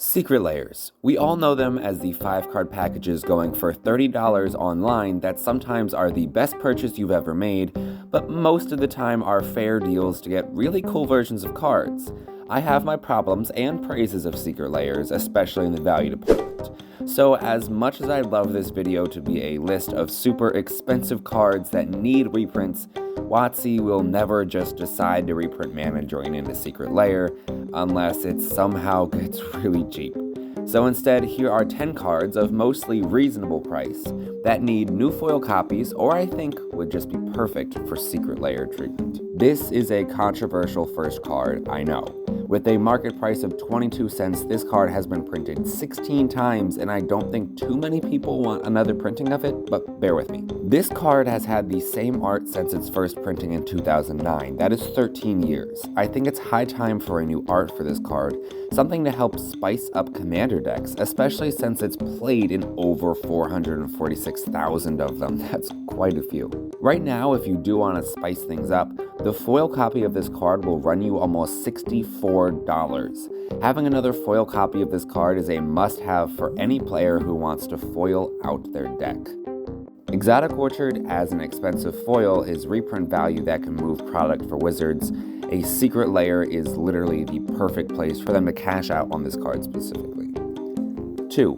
Secret Lairs. We all know them as the 5-card packages going for $30 online that sometimes are the best purchase you've ever made, but most of the time are fair deals to get really cool versions of cards. I have my problems and praises of Secret Lairs, especially in the value department. So as much as I'd love this video to be a list of super expensive cards that need reprints, WotC will never just decide to reprint Mana join into Secret Lair unless it somehow gets really cheap. So instead, here are 10 cards of mostly reasonable price that need new foil copies or I think would just be perfect for Secret Lair treatment. This is a controversial first card, I know. With a market price of 22 cents, this card has been printed 16 times, and I don't think too many people want another printing of it, but bear with me. This card has had the same art since its first printing in 2009. That is 13 years. I think it's high time for a new art for this card, something to help spice up Commander decks, especially since it's played in over 446,000 of them. That's quite a few. Right now, if you do want to spice things up, the foil copy of this card will run you almost $64. Having another foil copy of this card is a must-have for any player who wants to foil out their deck. Exotic Orchard as an expensive foil is reprint value that can move product for Wizards. A Secret Lair is literally the perfect place for them to cash out on this card specifically. 2.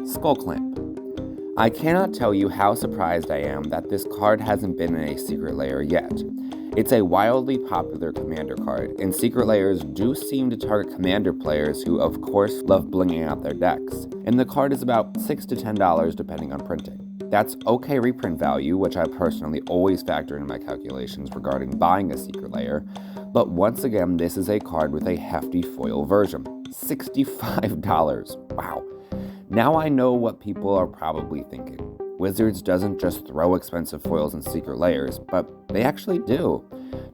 Skull Clamp. I cannot tell you how surprised I am that this card hasn't been in a Secret Lair yet. It's a wildly popular Commander card, and Secret Lairs do seem to target Commander players who of course love blinging out their decks, and the card is about $6 to $10 depending on printing. That's okay reprint value, which I personally always factor in my calculations regarding buying a Secret Lair, but once again this is a card with a hefty foil version. $65. Wow. Now I know what people are probably thinking. Wizards doesn't just throw expensive foils in Secret Lairs, but they actually do.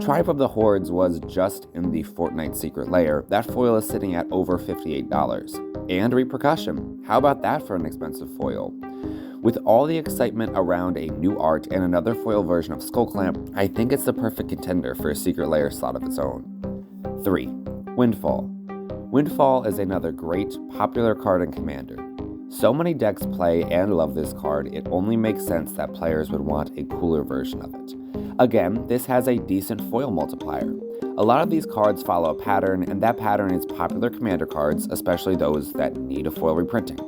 Tribe of the Hordes was just in the Fortnite Secret Lair. That foil is sitting at over $58. And Repercussion. How about that for an expensive foil? With all the excitement around a new art and another foil version of Skull Clamp, I think it's the perfect contender for a Secret Lair slot of its own. 3. Windfall. Windfall is another great, popular card in Commander. So many decks play and love this card, it only makes sense that players would want a cooler version of it. Again, this has a decent foil multiplier. A lot of these cards follow a pattern, and that pattern is popular Commander cards, especially those that need a foil reprinting.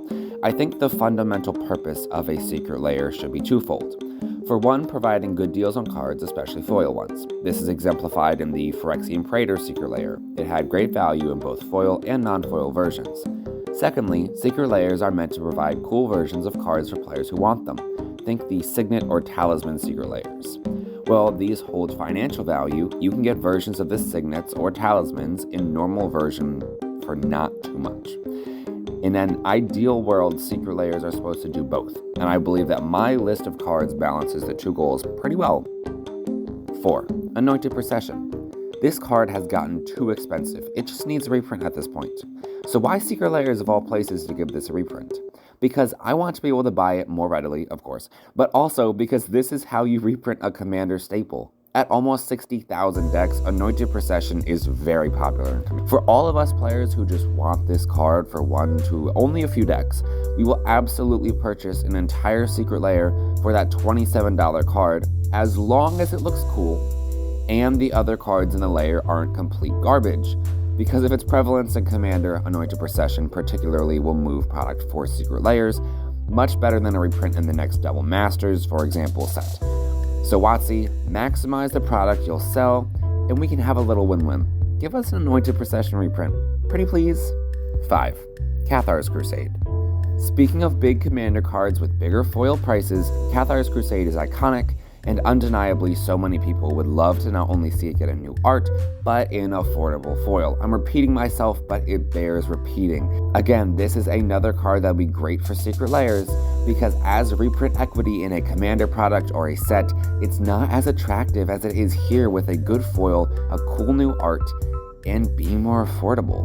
I think the fundamental purpose of a Secret Lair should be twofold. For one, providing good deals on cards, especially foil ones. This is exemplified in the Phyrexian Praetor Secret Lair. It had great value in both foil and non-foil versions. Secondly, Secret Lairs are meant to provide cool versions of cards for players who want them. Think the Signet or Talisman Secret Lairs. Well, these hold financial value. You can get versions of the Signets or Talismans in normal version for not too much. In an ideal world, Secret Lairs are supposed to do both, and I believe that my list of cards balances the two goals pretty well. 4. Anointed Procession. This card has gotten too expensive. It just needs a reprint at this point. So why Secret Lairs of all places to give this a reprint? Because I want to be able to buy it more readily, of course, but also because this is how you reprint a Commander staple. At almost 60,000 decks, Anointed Procession is very popular in Commander. For all of us players who just want this card for one to only a few decks, we will absolutely purchase an entire Secret Lair for that $27 card, as long as it looks cool and the other cards in the layer aren't complete garbage. Because of its prevalence in Commander, Anointed Procession particularly will move product for Secret Lairs much better than a reprint in the next Double Masters, for example, set. So WotC, maximize the product you'll sell, and we can have a little win-win. Give us an Anointed Procession reprint. Pretty please? 5. Cathar's Crusade. Speaking of big Commander cards with bigger foil prices, Cathar's Crusade is iconic, and undeniably so many people would love to not only see it get a new art, but in affordable foil. I'm repeating myself, but it bears repeating. Again, this is another card that would be great for Secret Lairs, because as reprint equity in a Commander product or a set, it's not as attractive as it is here with a good foil, a cool new art, and being more affordable.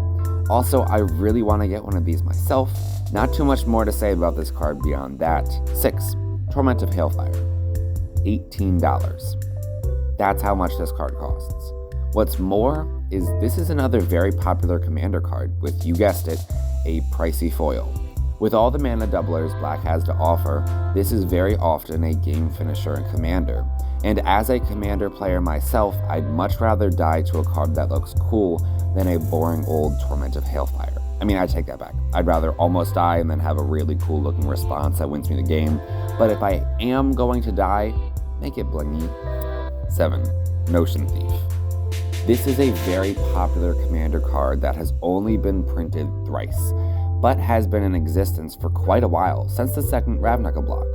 Also, I really want to get one of these myself. Not too much more to say about this card beyond that. 6. Torment of Hailfire. $18. That's how much this card costs. What's more is this is another very popular Commander card with, you guessed it, a pricey foil. With all the mana doublers Black has to offer, this is very often a game finisher in Commander. And as a Commander player myself, I'd much rather die to a card that looks cool than a boring old Torment of Hailfire. I mean, I take that back. I'd rather almost die and then have a really cool looking response that wins me the game. But if I am going to die, make it blingy. 7. Notion Thief. This is a very popular Commander card that has only been printed thrice, but has been in existence for quite a while, since the second Ravnica block.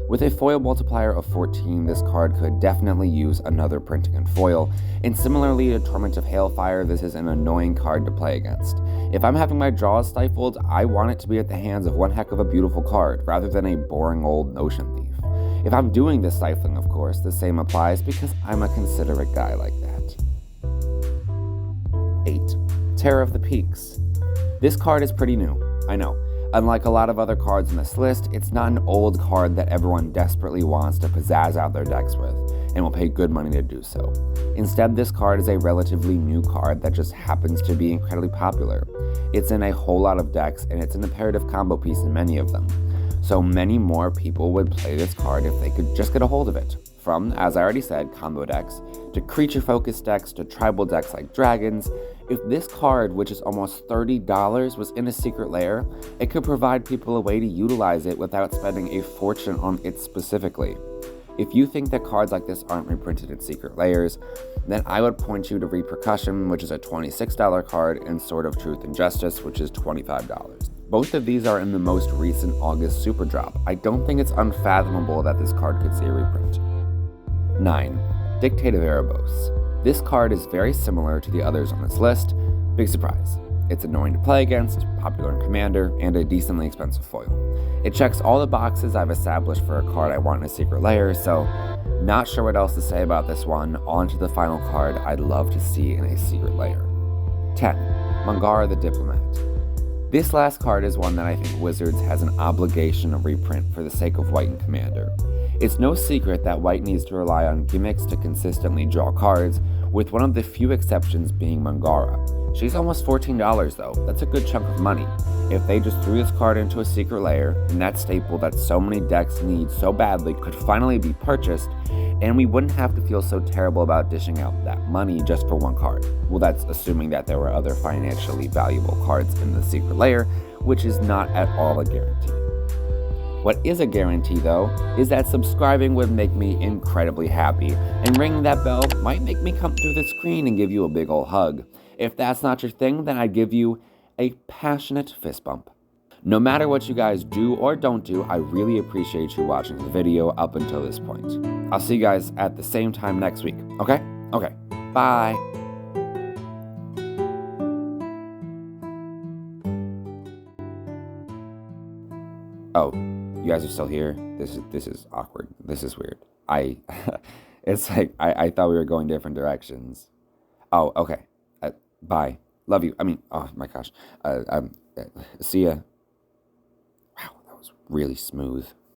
With a foil multiplier of 14, this card could definitely use another printing in foil, and similarly to Torment of Hailfire, this is an annoying card to play against. If I'm having my draws stifled, I want it to be at the hands of one heck of a beautiful card, rather than a boring old Notion Thief. If I'm doing this stifling, of course, the same applies because I'm a considerate guy like that. 8. Terror of the Peaks. This card is pretty new, I know. Unlike a lot of other cards in this list, it's not an old card that everyone desperately wants to pizzazz out their decks with, and will pay good money to do so. Instead, this card is a relatively new card that just happens to be incredibly popular. It's in a whole lot of decks, and it's an imperative combo piece in many of them. So many more people would play this card if they could just get a hold of it. From, as I already said, combo decks, to creature-focused decks, to tribal decks like dragons. If this card, which is almost $30, was in a secret lair, it could provide people a way to utilize it without spending a fortune on it specifically. If you think that cards like this aren't reprinted in secret lairs, then I would point you to Repercussion, which is a $26 card, and Sword of Truth and Justice, which is $25. Both of these are in the most recent August Super Drop. I don't think it's unfathomable that this card could see a reprint. 9. Dictate of Erebos. This card is very similar to the others on this list. Big surprise. It's annoying to play against, popular in Commander, and a decently expensive foil. It checks all the boxes I've established for a card I want in a secret lair, so not sure what else to say about this one. On to the final card I'd love to see in a secret lair. 10. Mangara the Diplomat. This last card is one that I think Wizards has an obligation to reprint for the sake of White and Commander. It's no secret that White needs to rely on gimmicks to consistently draw cards, with one of the few exceptions being Mangara. She's almost $14 though, that's a good chunk of money. If they just threw this card into a secret lair, then that staple that so many decks need so badly could finally be purchased, and we wouldn't have to feel so terrible about dishing out that money just for one card. Well, that's assuming that there were other financially valuable cards in the secret lair, which is not at all a guarantee. What is a guarantee, though, is that subscribing would make me incredibly happy, and ringing that bell might make me come through the screen and give you a big ol' hug. If that's not your thing, then I'd give you a passionate fist bump. No matter what you guys do or don't do, I really appreciate you watching the video up until this point. I'll see you guys at the same time next week, okay? Okay, bye! Oh, you guys are still here? This is awkward. This is weird. It's like, I thought we were going different directions. Oh, okay. Bye. Love you. I mean, oh my gosh. See ya. Wow, that was really smooth.